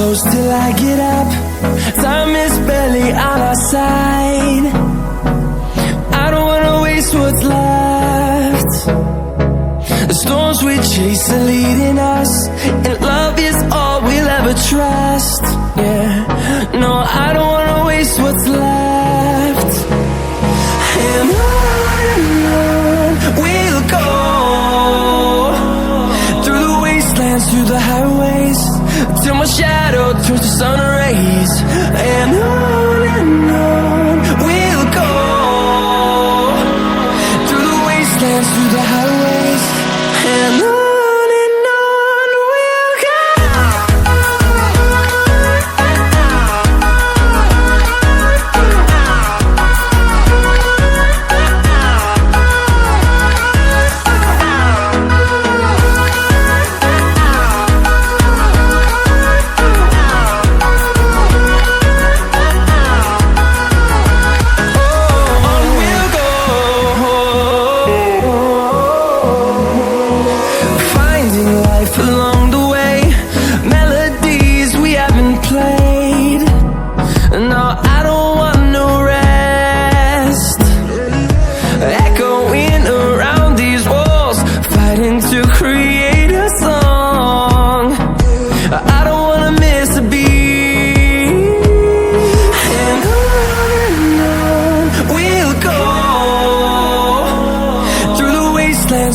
close till I get up. Time is barely on our side. I don't wanna waste what's left. The storms we chase are leading us, and love is all we'll ever trust. Yeah, no, I don't wanna waste what's left. And on we'll go, through the wastelands, through the highways, till my shadow turns to sun rays. And on we'll go, through the wastelands, through the highways, and on we'll go.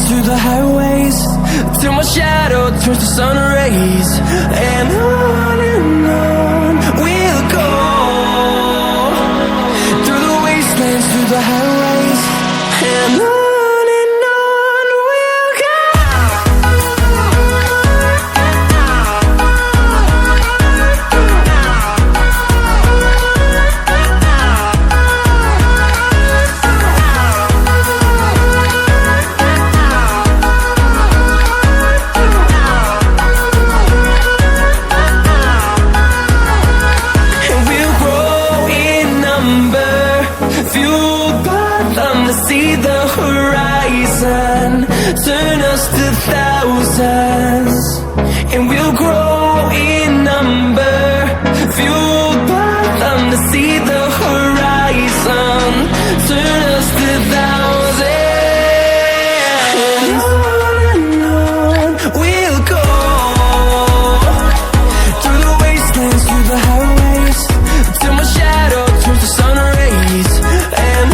Through the highways, till my shadow turns to sun rays. And on we'll go, through the wastelands, through the highways, and on we'll go. See the horizon, turn us to thousands, and we'll grow in number, fueled by them to see the horizon, turn us to thousands. And on we'll go, through the wastelands, through the highways, till my shadow turns to sun rays. And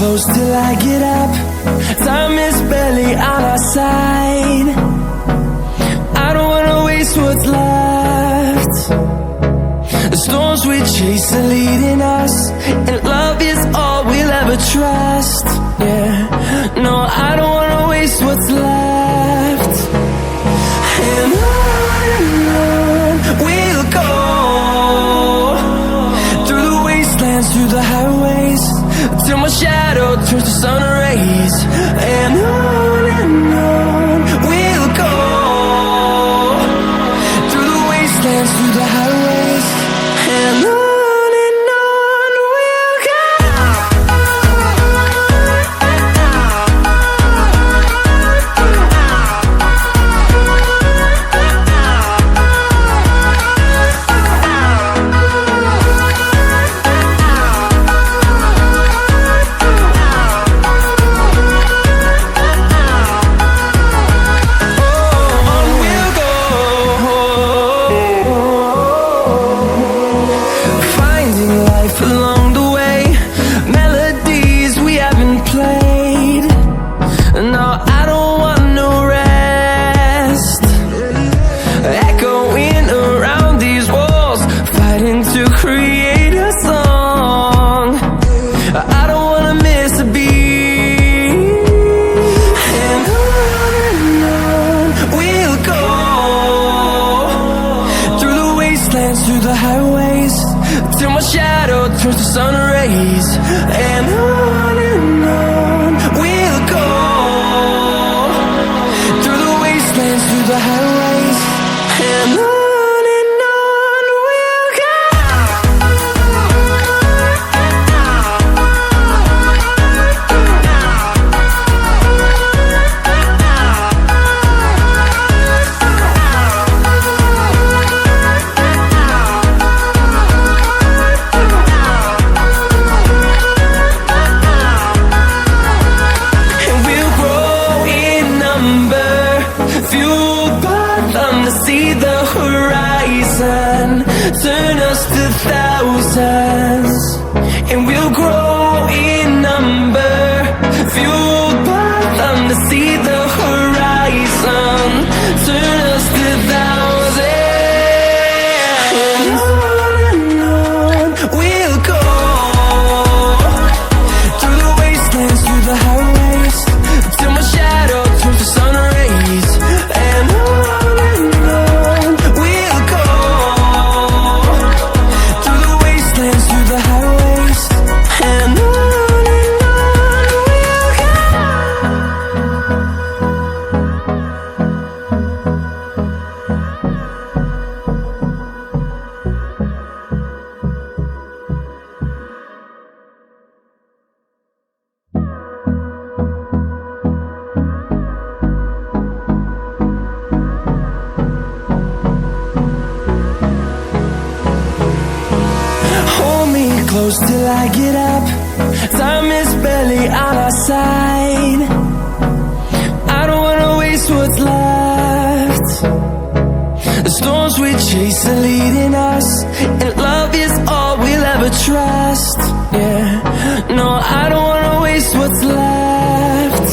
close till I get up. Time is barely on our side. I don't wanna waste what's left. The storms we chase are leading us, and love is all we'll ever trust. Yeah, no, I don't wanna waste what's left. And on we'll go, through the wastelands, through the highways, till my shadow turns to sun rays. And on we'll go, through the wastelands, through the highways, and on. wastelands, through the highways, till my shadow turns to sun rays. And on we'll go, through the wastelands, through the highways, and on we'll go. See the horizon, turn us to thousands, and we'll grow in number, fueled by them to see the horizon, turn us to thousands, and on we'll go, through the wastelands, through the highways, till my shadow turns to sun rays, and on close till I get up. Time is barely on our side. I don't wanna waste what's left. The storms we chase are leading us, and love is all we'll ever trust. Yeah, no, I don't wanna waste what's left.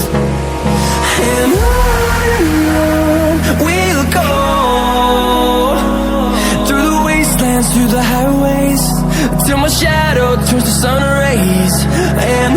And on we'll go, through the wastelands, through the highways, till my shadow turns to sun rays. And